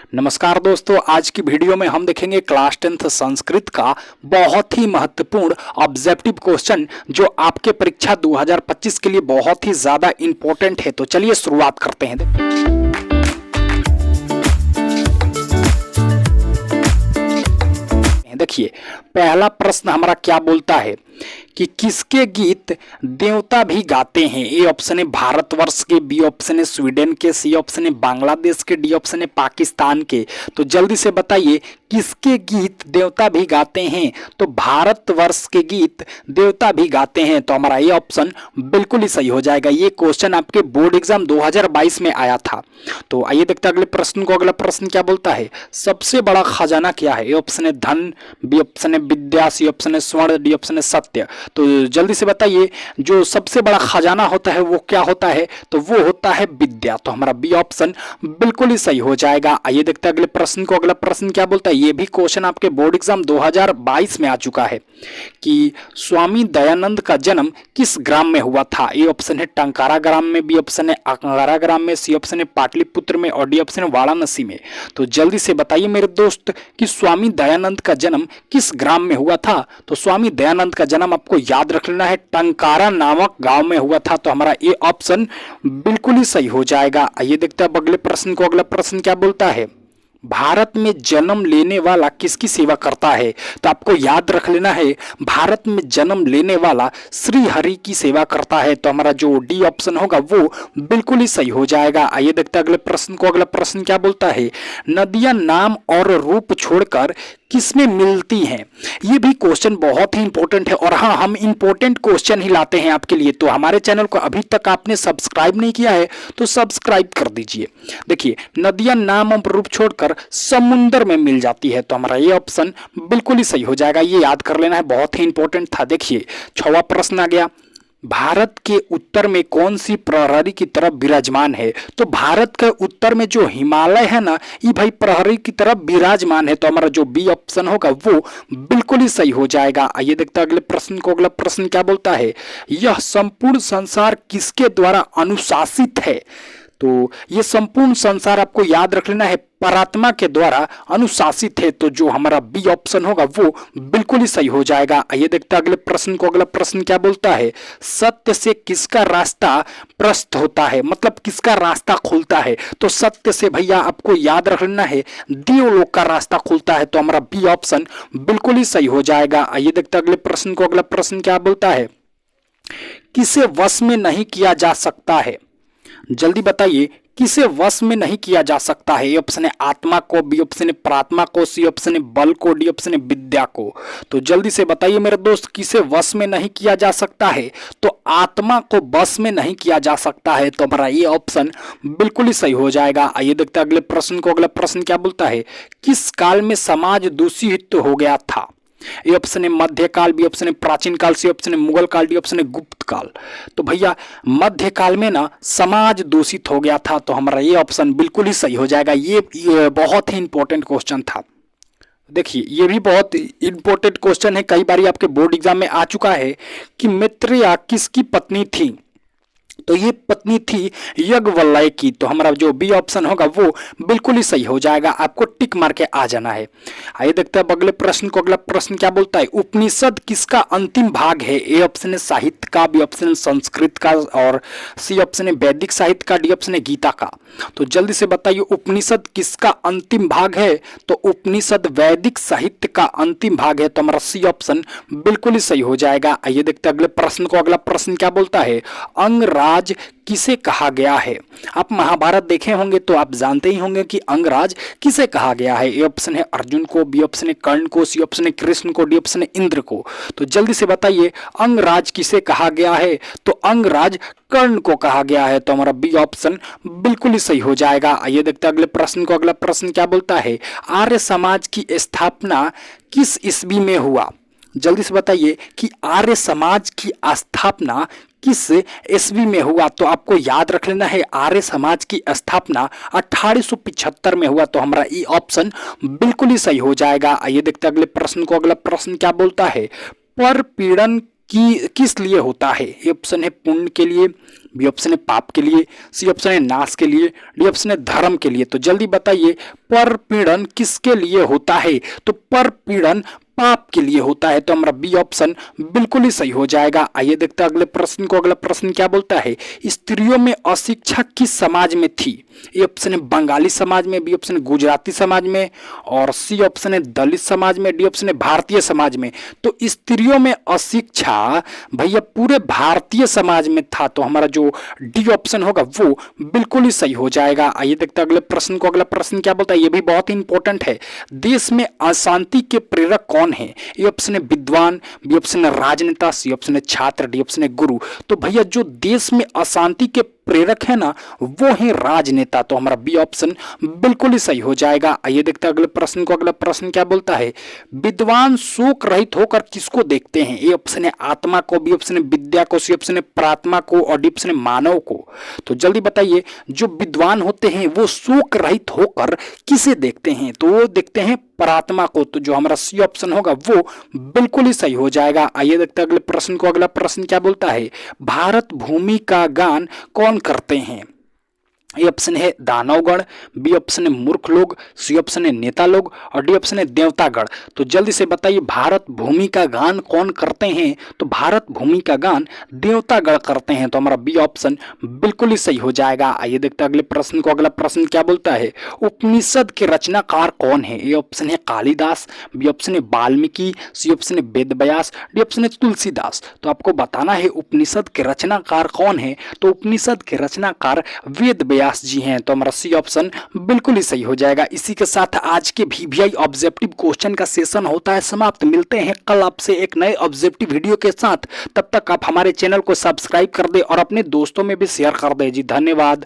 नमस्कार दोस्तों, आज की वीडियो में हम देखेंगे क्लास 10th संस्कृत का बहुत ही महत्वपूर्ण ऑब्जेक्टिव क्वेश्चन जो आपके परीक्षा 2025 के लिए बहुत ही ज्यादा इंपॉर्टेंट है। तो चलिए शुरुआत करते हैं। देखिए, पहला प्रश्न हमारा क्या बोलता है कि किसके गीत देवता भी गाते हैं। ए ऑप्शन है भारतवर्ष के, बी ऑप्शन है स्वीडन के, सी ऑप्शन है बांग्लादेश के, डी ऑप्शन है पाकिस्तान के। तो जल्दी से बताइए किसके गीत देवता भी गाते हैं। तो भारतवर्ष के गीत देवता भी गाते हैं, तो हमारा ये ऑप्शन बिल्कुल ही सही हो जाएगा। ये क्वेश्चन आपके बोर्ड एग्जाम 2022 में आया था। तो आइए देखते हैं अगले प्रश्न को। अगला प्रश्न क्या बोलता है, सबसे बड़ा खजाना क्या है। ए ऑप्शन है धन, बी ऑप्शन है विद्या, सी ऑप्शन है स्वर्ण, डी ऑप्शन है सत्य। तो जल्दी से बताइए जो सबसे बड़ा खजाना होता है वो क्या होता है। तो वो होता है विद्या। तो हमारा बी ऑप्शन बिल्कुल ही सही हो जाएगा। आइए देखते हैं अगले प्रश्न को। अगला प्रश्न क्या बोलता है, ये भी क्वेश्चन आपके बोर्ड एग्जाम 2022 में आ चुका है कि स्वामी दयानंद का जन्म किस ग्राम में हुआ था। ए ऑप्शन है टंकारा ग्राम में, बी ऑप्शन है अंकारा ग्राम में, सी ऑप्शन है पाटलिपुत्र में और डी ऑप्शन है वाराणसी में। तो जल्दी से बताइए मेरे दोस्त कि स्वामी दयानंद का जन्म किस ग्राम में हुआ था। तो स्वामी दयानंद का जन्म आपको याद रख लेना है, टंकारा नामक गांव में हुआ था। तो हमारा ये ऑप्शन बिल्कुल ही सही हो जाएगा। आइए देखते हैं अगले प्रश्न को। अगला प्रश्न क्या बोलता है, भारत में जन्म लेने वाला किसकी सेवा करता है। तो आपको याद रख लेना है, भारत में जन्म लेने वाला श्री हरि की सेवा करता है। तो हमारा जो डी ऑप्शन होगा वो बिल्कुल ही सही हो जाएगा। आइए देखते हैं अगले प्रश्न को। अगला प्रश्न क्या बोलता है, नदियां नाम और रूप छोड़कर किसमें मिलती हैं। ये भी क्वेश्चन बहुत ही इंपॉर्टेंट है और हाँ, हम इंपॉर्टेंट क्वेश्चन ही लाते हैं आपके लिए। तो हमारे चैनल को अभी तक आपने सब्सक्राइब नहीं किया है तो सब्सक्राइब कर दीजिए। देखिए, नदियां नाम और रूप छोड़कर समुद्र में मिल जाती है। तो हमारा ये ऑप्शन बिल्कुल ही सही हो जाएगा। ये याद कर लेना है, बहुत ही इंपॉर्टेंट था। देखिए, 6वां प्रश्न आ गया, भारत के उत्तर में कौन सी प्रहरी की तरफ विराजमान है। तो भारत के उत्तर में जो हिमालय है ना, ये भाई प्रहरी की तरफ विराजमान है। तो हमारा जो बी ऑप्शन होगा वो बिल्कुल ही सही हो जाएगा। आइए देखते हैं अगले प्रश्न को। अगला प्रश्न क्या बोलता है, यह संपूर्ण संसार किसके द्वारा अनुशासित है। तो ये संपूर्ण संसार आपको याद रख लेना है, परात्मा के द्वारा अनुशासित है। तो जो हमारा बी ऑप्शन होगा वो बिल्कुल ही सही हो जाएगा। आइए देखते हैं अगले प्रश्न को। अगला प्रश्न क्या बोलता है, सत्य से किसका रास्ता प्रस्त होता है, मतलब किसका रास्ता खुलता है। तो सत्य से भैया आपको याद रख लेना है, देवलोक का रास्ता खुलता है। तो हमारा बी ऑप्शन बिल्कुल ही सही हो जाएगा। आइए देखते हैं अगले प्रश्न को। अगला प्रश्न क्या बोलता है, किसे वश में नहीं किया जा सकता है। जल्दी बताइए किसे वश में नहीं किया जा सकता है। ए ऑप्शन है आत्मा को, बी ऑप्शन है प्रात्मा को, सी ऑप्शन है बल को, डी ऑप्शन है विद्या को। तो जल्दी से बताइए मेरे दोस्त किसे वश में नहीं किया जा सकता है। तो आत्मा को वश में नहीं किया जा सकता है। तो हमारा ये ऑप्शन बिल्कुल ही सही हो जाएगा। आइए देखते हैं अगले प्रश्न को। अगला प्रश्न क्या बोलता है, किस काल में समाज दूषित हो गया था। ए ऑप्शन है मध्यकाल, बी ऑप्शन है प्राचीन काल, सी ऑप्शन है मुगल काल, डी ऑप्शन है गुप्त काल। तो भैया मध्यकाल में ना समाज दूषित हो गया था। तो हमारा ये ऑप्शन बिल्कुल ही सही हो जाएगा। ये बहुत ही इंपॉर्टेंट क्वेश्चन था। देखिए, ये भी बहुत इंपॉर्टेंट क्वेश्चन है, कई बार आपके बोर्ड एग्जाम में आ चुका है कि मैत्रेय किसकी पत्नी थी। तो ये पत्नी थी यज्ञवल्क्य की। तो हमारा जो बी ऑप्शन होगा वो बिल्कुल ही सही हो जाएगा। आपको टिक मार के आ जाना है। आइए देखते हैं अगले प्रश्न को। अगला प्रश्न क्या बोलता है, उपनिषद किसका अंतिम भाग है। ए ऑप्शन है साहित्य का, बी ऑप्शन है संस्कृत का और सी ऑप्शन है वैदिक साहित्य का, डी ऑप्शन है गीता का। तो जल्दी से बताइए उपनिषद किसका अंतिम भाग है। तो उपनिषद वैदिक साहित्य का अंतिम भाग है। तो हमारा सी ऑप्शन बिल्कुल ही सही हो जाएगा। आइए देखते हैं अगले प्रश्न को। अगला प्रश्न क्या बोलता है, अंगराज किसे कहा गया है। आप महाभारत देखे होंगे तो आप जानते ही होंगे कि अंगराज किसे कहा गया है। ए ऑप्शन है अर्जुन को, बी ऑप्शन है कर्ण को, सी ऑप्शन है कृष्ण को, डी ऑप्शन है इंद्र को। तो जल्दी से बताइए अंगराज किसे कहा गया है। तो अंगराज कर्ण को कहा गया है। तो हमारा बी ऑप्शन बिल्कुल ही सही हो जाएगा। आइए देखते हैं अगले प्रश्न को। अगला प्रश्न क्या बोलता है, आर्य समाज की स्थापना किस ईस्वी में हुआ। जल्दी से बताइए कि आर्य समाज की स्थापना किस ईस्वी में हुआ। तो आपको याद रख लेना है, आर्य समाज की स्थापना 1875 में हुआ। तो हमारा ये ऑप्शन बिल्कुल ही सही हो जाएगा। आइए देखते हैं अगले प्रश्न को। अगला प्रश्न क्या बोलता है, परपीड़न कि किस लिए होता है? ए ऑप्शन है पुण्य के लिए, बी ऑप्शन है पाप के लिए, सी ऑप्शन है नाश के लिए, डी ऑप्शन है धर्म के लिए। तो जल्दी बताइए परपीड़न किसके लिए होता है? तो परपीड़न पाप के लिए होता है। तो हमारा बी ऑप्शन बिल्कुल ही सही हो जाएगा। आइए देखते हैं अगले प्रश्न को। अगला प्रश्न क्या बोलता है? स्त्रियों में अशिक्षा किस समाज में थी? ए ऑप्शन है बंगाली समाज में, बी ऑप्शन है गुजराती समाज में, और सी ऑप्शन है दलित समाज में, डी ऑप्शन है भारतीय समाज में। तो स्त्रियों में अशिक्षा भैया पूरे भारतीय समाज में था। तो हमारा जो डी ऑप्शन होगा वो बिल्कुल ही सही हो जाएगा। आइए देखते हैं अगले प्रश्न को। अगला प्रश्न क्या बोलता है? ये भी बहुत ही इंपॉर्टेंट है। देश में अशांति के प्रेरक कौन है? ए ऑप्शन है विद्वान, बी ऑप्शन है राजनेता, सी ऑप्शन है छात्र, डी ऑप्शन है गुरु। तो भैया जो देश में अशांति के प्रेरक है ना वो है राजनेता। तो हमारा बी ऑप्शन बिल्कुल ही सही हो जाएगा। आइए देखते हैं अगले प्रश्न को। अगला प्रश्न क्या बोलता है? विद्वान शोक रहित होकर किसको देखते हैं? ए ऑप्शन है आत्मा को, बी ऑप्शन है विद्या को, सी ऑप्शन है प्रात्मा को, और डी ऑप्शन है मानव को। तो जल्दी बताइए जो विद्वान होते हैं वो शोक रहित होकर किसे देखते हैं? तो वो देखते हैं प्रात्मा को। तो जो हमारा सी ऑप्शन होगा वो बिल्कुल ही सही हो जाएगा। आइए देखते हैं अगले प्रश्न को। अगला प्रश्न क्या बोलता है? भारत भूमि का गान कौन करते हैं? ए ऑप्शन है दानवगण, बी ऑप्शन है मूर्ख लोग, सी ऑप्शन है नेता लोग, और डी ऑप्शन है देवतागण। तो जल्दी से बताइए भारत भूमि का गान कौन करते हैं? तो भारत भूमि का गान देवतागण करते हैं। तो हमारा बी ऑप्शन बिल्कुल ही सही हो जाएगा। आइए देखते हैं अगले प्रश्न को। अगला प्रश्न क्या बोलता है? उपनिषद के रचनाकार कौन है? ए ऑप्शन है कालिदास, बी ऑप्शन है वाल्मीकि, सी ऑप्शन है वेदव्यास, डी ऑप्शन है तुलसीदास। तो आपको बताना है उपनिषद के रचनाकार कौन है। तो उपनिषद के रचनाकार वेद व्यास जी हैं। तो हमारा सी ऑप्शन बिल्कुल ही सही हो जाएगा। इसी के साथ आज के VVI ऑब्जेक्टिव क्वेश्चन का सेशन होता है समाप्त। मिलते हैं कल आपसे एक नए ऑब्जेक्टिव वीडियो के साथ। तब तक आप हमारे चैनल को सब्सक्राइब कर दे और अपने दोस्तों में भी शेयर कर दे जी। धन्यवाद।